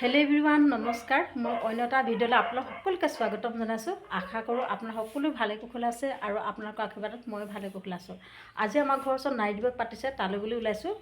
Hello' everyone, নমস্কাৰ। মই অন্য এটা ভিডিঅ'লৈ আপোনালোক সকলোকে স্বাগতম জনাইছোঁ। আশা কৰোঁ আপোনাৰ সকলো ভালে কুশলে আছে আৰু আপোনালোকৰ আশীৰ্বাদত মই ভালে কুশলে আছোঁ। আজি আমাৰ ঘৰৰ ওচৰত নাৰী দিৱস পাতিছে, তালৈ বুলি ওলাইছোঁ।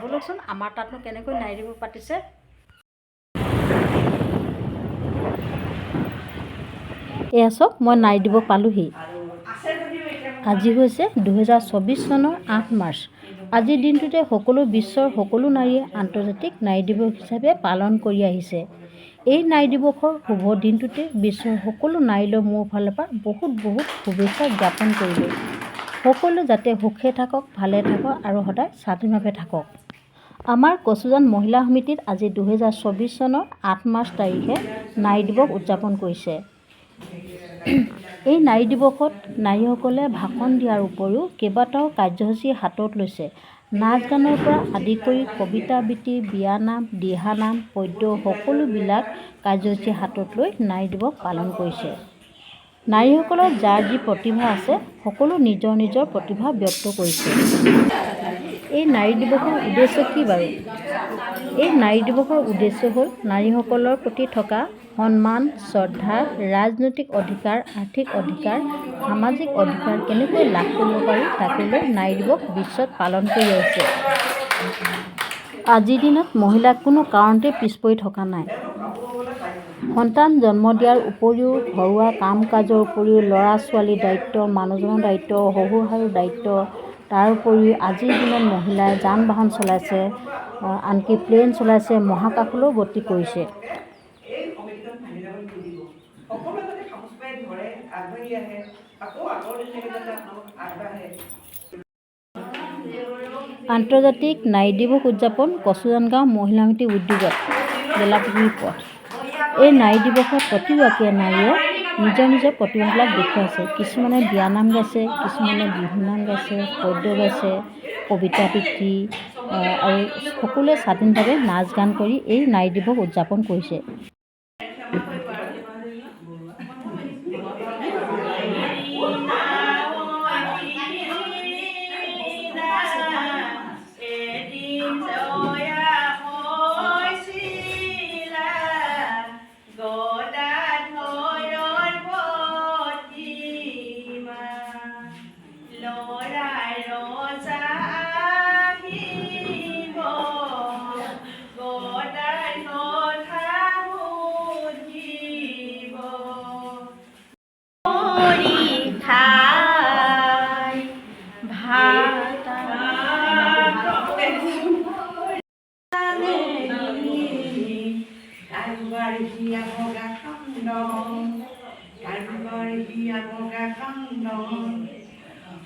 ব'লকচোন আমাৰ তাতনো কেনেকৈ নাৰী দিৱস পাতিছে। এয়া চাওক, মই নাৰী দিৱস পালোহি। আজি হৈছে 2024 চনৰ 8 মাৰ্চ। আজিৰ দিনটোতে বিশ্বৰ সকলো নাৰীয়ে আন্তৰ্জাতিক নাৰী দিৱস হিচাপে পালন কৰি আহিছে। এই নাৰী দিৱসৰ শুভ দিনটোতে বিশ্বৰ সকলো নাৰীলৈ মোৰ ফালৰ পৰা বহুত শুভেচ্ছা জ্ঞাপন কৰিলোঁ। সকলোৱে যাতে সুখে থাকক, ভালে থাকক আৰু সদায় স্বাধীনভাৱে থাকক। আমাৰ কচুজান মহিলা সমিতিত আজি 2024 চনৰ 8 মাৰ্চ তাৰিখে নাৰী দিৱস উদযাপন কৰিছে। এই নাৰী দিৱসত নাৰীসকলে ভাষণ দিয়াৰ উপৰিও কেইবাটাও কাৰ্যসূচী হাতত লৈছে। নাচ গানৰ পৰা আদি কৰি কবিতা আবৃত্তি, বিয়ানাম, দিহানাম, পদ্য সকলোবিলাক কাৰ্যসূচী হাতত লৈ নাৰী দিৱস পালন কৰিছে। নাৰীসকলৰ যাৰ যি প্ৰতিভা আছে সকলো নিজৰ নিজৰ প্ৰতিভা ব্যক্ত কৰিছে। এই নাৰী দিৱসৰ উদ্দেশ্য কি বাৰু? এই নাৰী দিৱসৰ উদ্দেশ্য হ'ল নাৰীসকলৰ প্ৰতি থকা সন্মান, শ্ৰদ্ধা, ৰাজনৈতিক অধিকাৰ, আৰ্থিক অধিকাৰ, সামাজিক অধিকাৰ কেনেকৈ লাভ কৰিব পাৰি তাকে লৈ নাৰী দিৱস বিশ্বত পালন কৰি আহিছে। আজিৰ দিনত মহিলা কোনো কাৰণতে পিছ পৰি থকা নাই। সন্তান জন্ম দিয়াৰ উপৰিও ঘৰুৱা কাম কাজৰ উপৰিও ল'ৰা ছোৱালীৰ দায়িত্ব, মানুহজনৰ দায়িত্ব, শহুৰ শাহুৰ দায়িত্ব, তাৰ উপৰিও আজিৰ দিনত মহিলাই যান বাহন চলাইছে, আনকি প্লেন চলাইছে, মহাকাশলৈও গতি কৰিছে। আন্তৰ্জাতিক নাৰী দিৱস উদযাপন কচুজান গাঁও মহিলা সমিতিৰ উদ্যোগত গেলাপুখুৰী পথ। এই নাৰী দিৱসত প্ৰতিগৰাকীয়ে নাৰীয়ে নিজৰ নিজৰ প্ৰতিভাবিলাক দেখুৱাইছে। কিছুমানে বিয়ানাম গাইছে, কিছুমানে বিহুনাম গাইছে, পদ্য গাইছে, কবিতা আবৃত্তি আৰু সকলোৱে স্বাধীনভাৱে নাচ গান কৰি এই নাৰী দিৱস উদযাপন কৰিছে।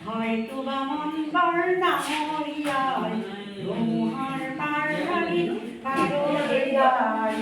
হয়তো বা মন বৰ ডাঙৰীয়াই ধুমুহাৰ পাৰ ভাঙি পাগলীয়াই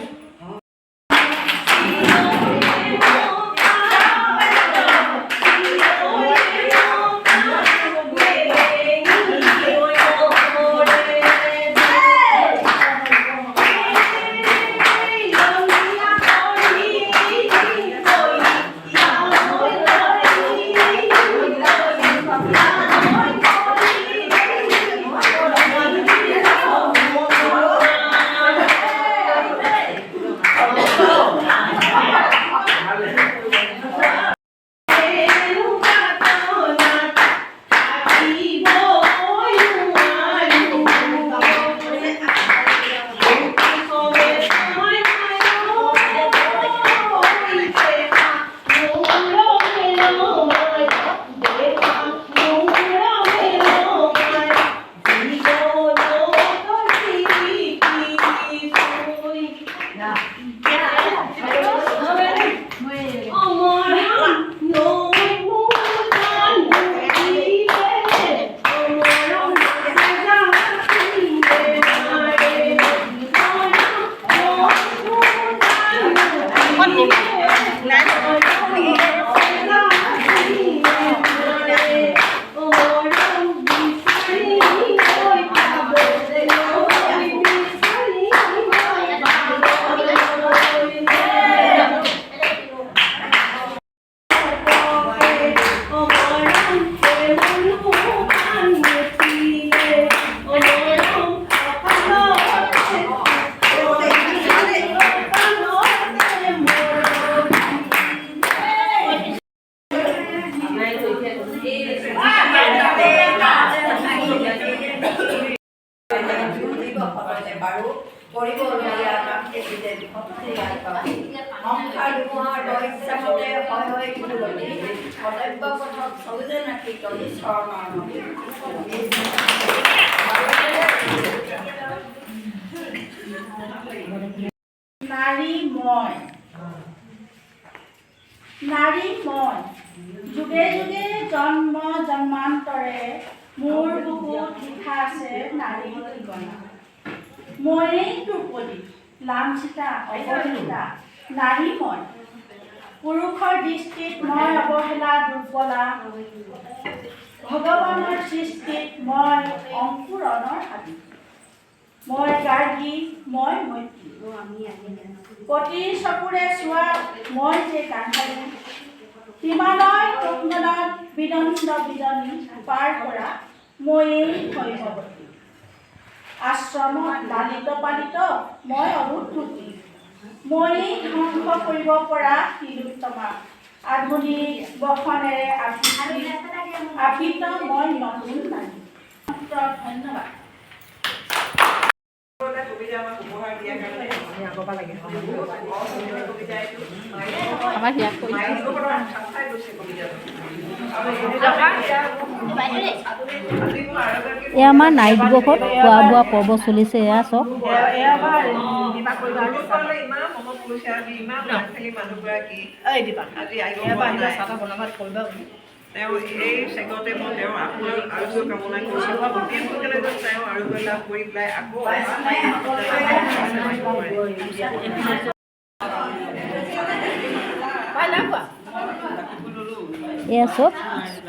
কৰিবলগীয়া কাম থাকিলে সংসাৰ ব্যৱহাৰ ইচ্ছামতে হয় বুলি কৰ্তব্য পথত চলিলে নাকি তলি চৰণৰ নাৰী মই যুগে যুগে জন্ম জন্মান্তৰে মোৰ বুকুত লিখা আছে নাৰী ঠিকনা ময়েই দ্ৰৌপদী লাঞ্ছিতা অৱহেলিতা নাৰী মই পুৰুষৰ দৃষ্টিত মই অৱহেলা দুৰ্বলা ভগৱানৰ সৃষ্টিত মই অংকুৰণৰ হাবি মই গাৰ্গী মই মৈত্ৰী পতিৰ চকুৰে চোৱা মই যে গান্ধাৰী হিমালয় তৰুণত বিদণ্ড বিদনী পাৰ কৰা ময়েই শৈশৱতী আশ্ৰমত লালিত পালিত মই অৰুন্ধতী ময়েই ধ্বংস কৰিব পৰা তিলোত্তমা আধুনিক বসনেৰে আবৃত মই নতুন নাৰী ধন্যবাদ আমাৰ হিয়াক এয়া আমাৰ নাৰী দিৱসত খোৱা বোৱা পৰ্ব চলিছে এয়া চব তেওঁ এই চেগতে মই তেওঁ আপোনাৰ আৰোগ্য কামনা কৰিছোঁ অতি সোনকালে যেন তেওঁ আৰোগ্য লাভ কৰি পেলাই আকৌ এয়া চব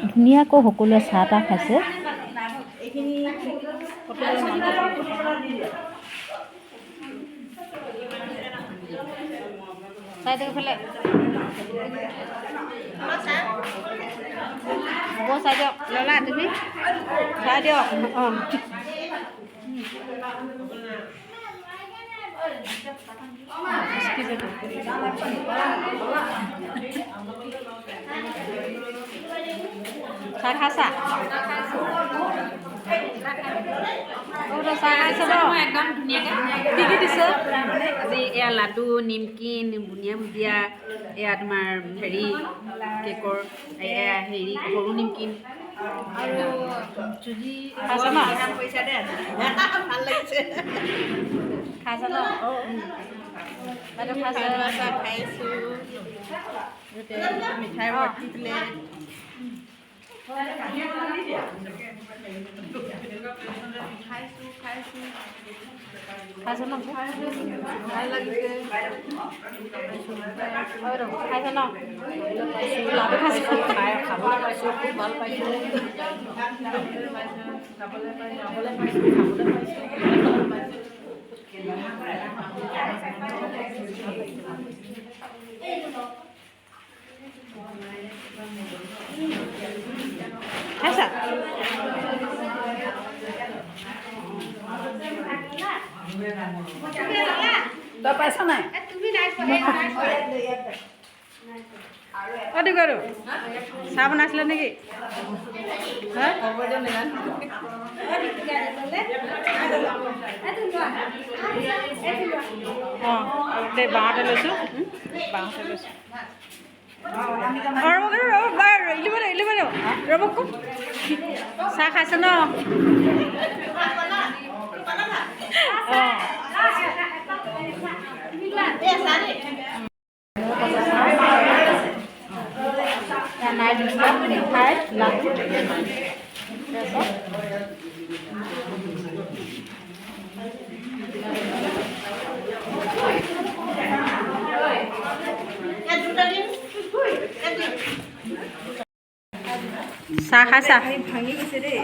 ধুনীয়াকৈ সকলোৱে চাহ তাহ খাইছে চাই দিয়ক ললা তুমি চাই দিয়ক অঁ চাহ খাইছা একদম ধুনীয়াকৈ কি কি দিছে আজি এয়া লাডু নিমকি বুনিয়া ভুজিয়া এয়া তোমাৰ হেৰি কেকৰ এয়া হেৰি সৰু নিমকি আৰু যদি খাইছা ন পইচা দে ভাল লাগিছে খাইছা ন বাইদেউ খাইছোঁ খাইছোঁ মিঠাই ভৰ্তি প্লেট খাইছা ন ভাল লাগিছে খাইছা ন লাডু খাইছোঁ খাই খাবলৈ পাইছোঁ খুব ভাল পাইছোঁ খাইছা তই পাইছা নাই অতি কৰো চাহ বনাইছিলে নেকি অঁ দে বাঁহতে লৈছোঁ বাঁহতে লৈছোঁ ৰ'ব কম চাহ খাইছে ন অঁ নাইট মিঠাই লাডু চাহ খাইছা ভাঙি গৈছে দেই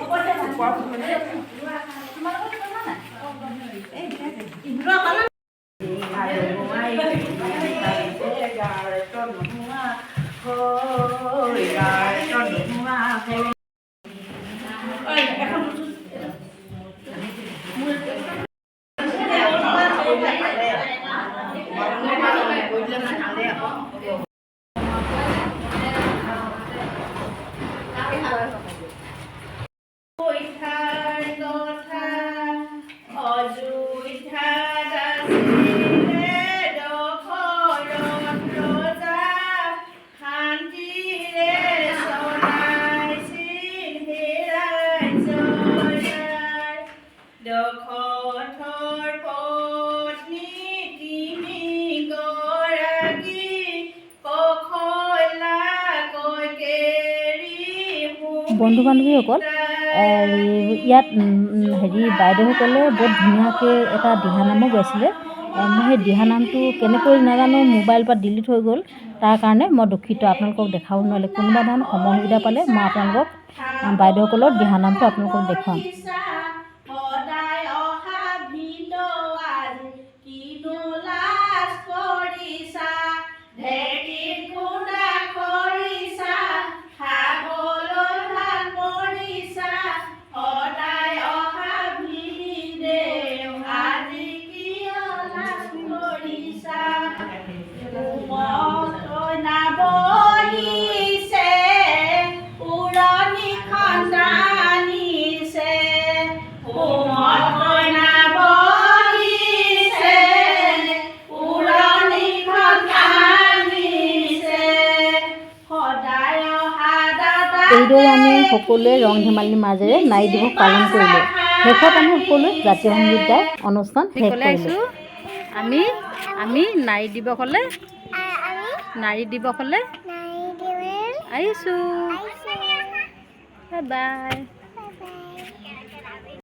অযোধ্যা বন্ধু বান্ধৱীসকল ইয়াত হেৰি বাইদেউসকলে বহুত ধুনীয়াকৈ এটা দিহানামো গাইছিলে। মই সেই দিহানামটো কেনেকৈ নাজানো, মোবাইলৰ পৰা ডিলিট হৈ গ'ল, তাৰ কাৰণে মই দুখিত, আপোনালোকক দেখাব নোৱাৰিলোঁ। কোনোবা ধৰণৰ সময় সুবিধা পালে মই আপোনালোকক বাইদেউসকলৰ দিহানামটো আপোনালোকক দেখুৱাম। এইদৰে আমি সকলোৱে ৰং ধেমালিৰ মাজেৰে নাৰী দিৱস পালন কৰিলোঁ। শেষত আমি সকলোৱে জাতীয় সংগীত গাই অনুষ্ঠান শেষ কৰিলোঁ। আমি নাৰী দিৱসলৈ আহিছোঁ। Bye bye.